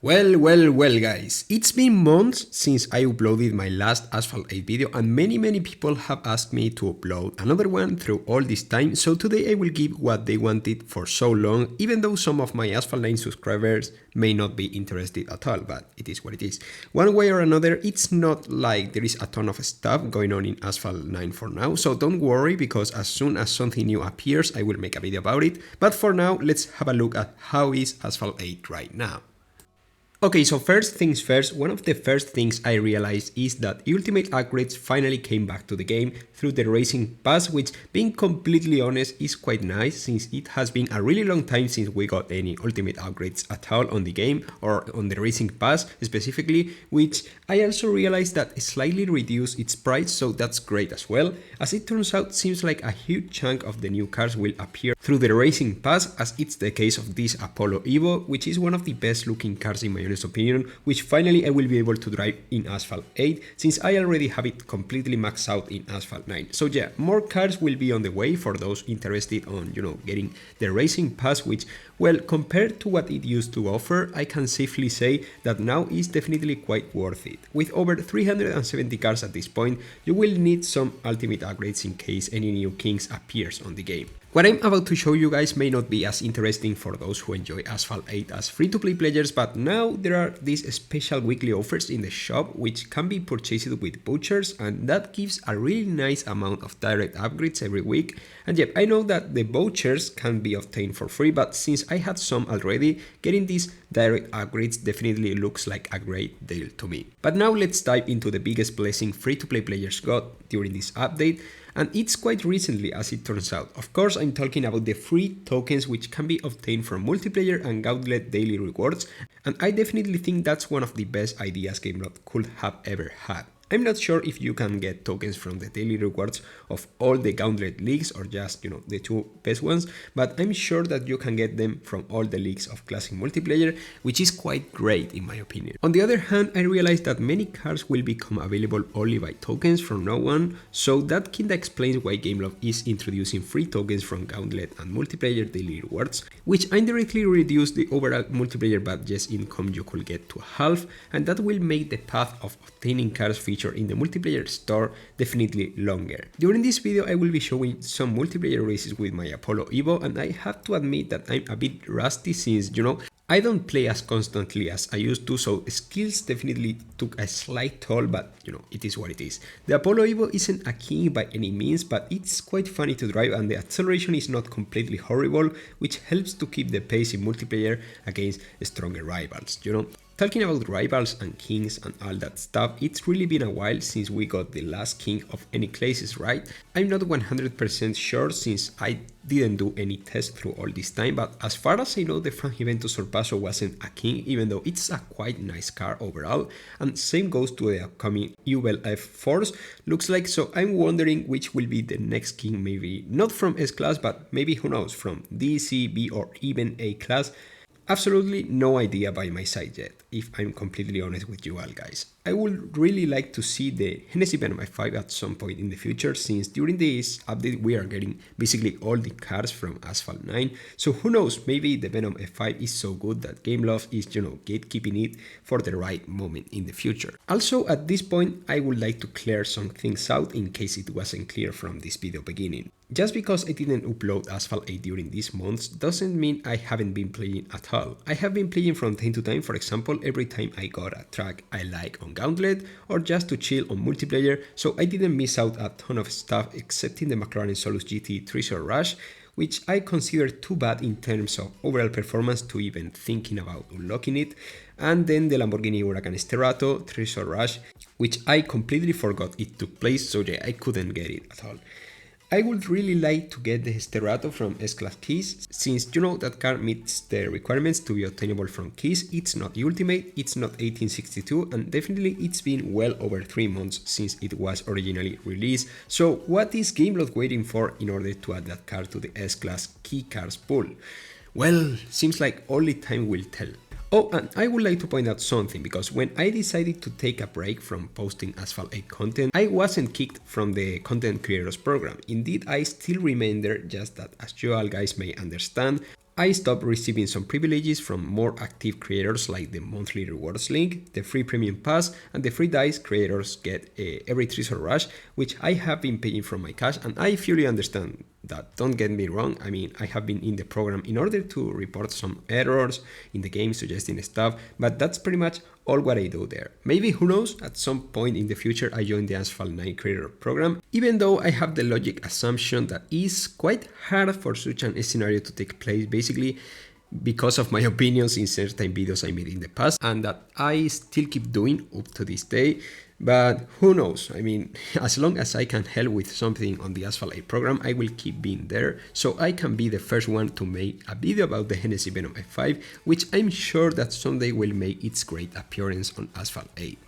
Well guys, it's been months since I uploaded my last Asphalt 8 video and many people have asked me to upload another one through all this time, so today I will give what they wanted for so long, even though some of my Asphalt 9 subscribers may not be interested at all, but it is what it is. One way or another, it's not like there is a ton of stuff going on in Asphalt 9 for now, so don't worry because as soon as something new appears I will make a video about it, but for now let's have a look at how is Asphalt 8 right now. Okay, so first things first, one of the first things I realized is that ultimate upgrades finally came back to the game through the Racing Pass, which, being completely honest, is quite nice since it has been a really long time since we got any ultimate upgrades at all on the game or on the Racing Pass specifically, which I also realized that slightly reduced its price, so that's great as well. As it turns out, seems like a huge chunk of the new cars will appear through the Racing Pass, as it's the case of this Apollo Evo, which is one of the best looking cars in my honest opinion, which finally I will be able to drive in Asphalt 8 since I already have it completely maxed out in Asphalt 9. So yeah, more cars will be on the way for those interested on, getting the Racing Pass, which, well, compared to what it used to offer, I can safely say that now is definitely quite worth it. With over 370 cars at this point, you will need some ultimate upgrades in case any new kings appears on the game. What I'm about to show you guys may not be as interesting for those who enjoy Asphalt 8 as free-to-play players, but now there are these special weekly offers in the shop which can be purchased with vouchers, and that gives a really nice amount of direct upgrades every week. And yep, I know that the vouchers can be obtained for free, but since I had some already, getting these direct upgrades definitely looks like a great deal to me. But now let's dive into the biggest blessing free-to-play players got during this update, and it's quite recently as it turns out. Of course, I'm talking about the free tokens which can be obtained from multiplayer and Gauntlet daily rewards, and I definitely think that's one of the best ideas Gameloft could have ever had. I'm not sure if you can get tokens from the daily rewards of all the Gauntlet leagues or just, the two best ones, but I'm sure that you can get them from all the leagues of Classic Multiplayer, which is quite great in my opinion. On the other hand, I realized that many cars will become available only by tokens from now on, so that kinda explains why Gameloft is introducing free tokens from Gauntlet and Multiplayer daily rewards, which indirectly reduce the overall multiplayer budget income you could get to half, and that will make the path of obtaining cars in the multiplayer store definitely longer. During this video I will be showing some multiplayer races with my Apollo Evo, and I have to admit that I'm a bit rusty since, I don't play as constantly as I used to, so skills definitely took a slight toll, but it is what it is. The Apollo Evo isn't a king by any means, but it's quite funny to drive and the acceleration is not completely horrible, which helps to keep the pace in multiplayer against stronger rivals, Talking about rivals and kings and all that stuff, it's really been a while since we got the last king of any classes, right? I'm not 100% sure since I didn't do any tests through all this time, but as far as I know, the Frank Juventus Sorpasso wasn't a king, even though it's a quite nice car overall, and same goes to the upcoming ULF Force, looks like, so I'm wondering which will be the next king, maybe not from S-Class, but maybe, who knows, from D, C, B, or even A-Class. Absolutely no idea by my side yet, if I'm completely honest with you all guys. I would really like to see the Hennessy Venom F5 at some point in the future, since during this update we are getting basically all the cars from Asphalt 9, so who knows, maybe the Venom F5 is so good that Gameloft is, gatekeeping it for the right moment in the future. Also, at this point I would like to clear some things out in case it wasn't clear from this video beginning. Just because I didn't upload Asphalt 8 during these months doesn't mean I haven't been playing at all. I have been playing from time to time, for example, every time I got a track I like on Gauntlet or just to chill on multiplayer, so I didn't miss out a ton of stuff excepting the McLaren Solus GT Treasure Rush, which I consider too bad in terms of overall performance to even thinking about unlocking it, and then the Lamborghini Huracan Esterato Treasure Rush, which I completely forgot it took place, so yeah, I couldn't get it at all. I would really like to get the Esterato from S-Class keys, since that car meets the requirements to be obtainable from keys. It's not ultimate, it's not 1862, and definitely it's been well over 3 months since it was originally released. So what is Gameloft waiting for in order to add that car to the S-Class key cars pool? Well, seems like only time will tell. Oh, and I would like to point out something, because when I decided to take a break from posting Asphalt 8 content, I wasn't kicked from the content creators program. Indeed, I still remain there, just that as you all guys may understand, I stopped receiving some privileges from more active creators like the monthly rewards link, the free premium pass, and the free dice creators get every treasure rush, which I have been paying from my cash, and I fully understand that. Don't get me wrong, I mean, I have been in the program in order to report some errors in the game, suggesting stuff, but that's pretty much all what I do there. Maybe, who knows, at some point in the future I join the Asphalt 9 creator program, even though I have the logic assumption that it's quite hard for such a scenario to take place, basically because of my opinions in certain videos I made in the past and that I still keep doing up to this day. But who knows, I mean, as long as I can help with something on the Asphalt 8 program, I will keep being there, so I can be the first one to make a video about the Hennessy Venom F5, which I'm sure that someday will make its great appearance on Asphalt 8.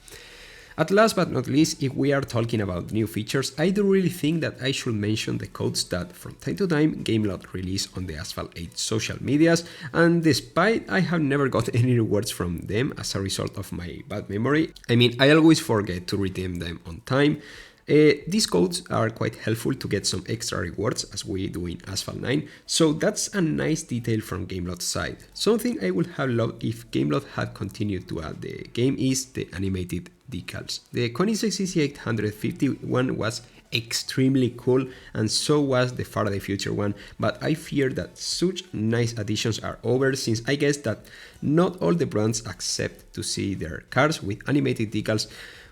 At last but not least, if we are talking about new features, I do really think that I should mention the codes that from time to time Gameloft release on the Asphalt 8 social medias, and despite I have never got any rewards from them as a result of my bad memory, I mean, I always forget to redeem them on time. These codes are quite helpful to get some extra rewards as we do in Asphalt 9, so that's a nice detail from Gameloft's side. Something I would have loved if Gameloft had continued to add the game is the animated decals. The Koenigsegg CC850 one was extremely cool, and so was the Faraday Future one, but I fear that such nice additions are over, since I guess that not all the brands accept to see their cars with animated decals,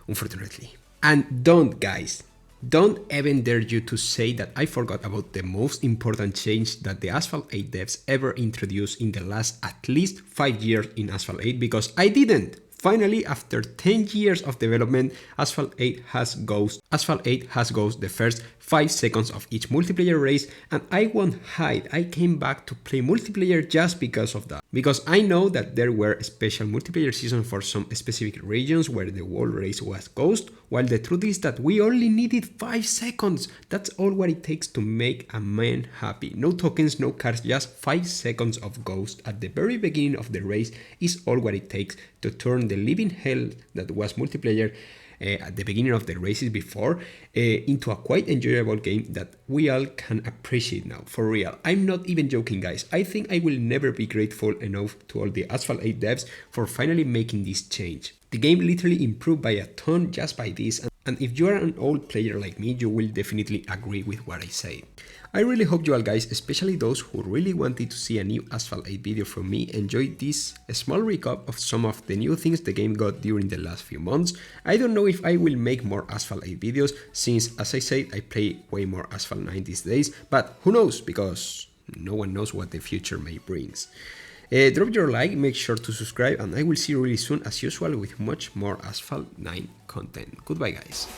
unfortunately. And don't, guys, don't even dare you to say that I forgot about the most important change that the Asphalt 8 devs ever introduced in the last at least 5 years in Asphalt 8, because I didn't. Finally, after 10 years of development, Asphalt 8 has Ghost the first 5 seconds of each multiplayer race, and I won't hide, I came back to play multiplayer just because of that. Because I know that there were special multiplayer seasons for some specific regions where the whole race was Ghost, while the truth is that we only needed 5 seconds. That's all what it takes to make a man happy. No tokens, no cars, just 5 seconds of Ghost at the very beginning of the race is all what it takes to turn the living hell that was multiplayer at the beginning of the races before into a quite enjoyable game that we all can appreciate now, for real. I'm not even joking, guys. I think I will never be grateful enough to all the Asphalt 8 devs for finally making this change. The game literally improved by a ton just by this, and if you are an old player like me, you will definitely agree with what I say. I really hope you all guys, especially those who really wanted to see a new Asphalt 8 video from me, enjoyed this small recap of some of the new things the game got during the last few months. I don't know if I will make more Asphalt 8 videos, since as I said, I play way more Asphalt 9 these days, but who knows, because no one knows what the future may brings. Drop your like, make sure to subscribe, and I will see you really soon as usual with much more Asphalt 9 content. Goodbye, guys.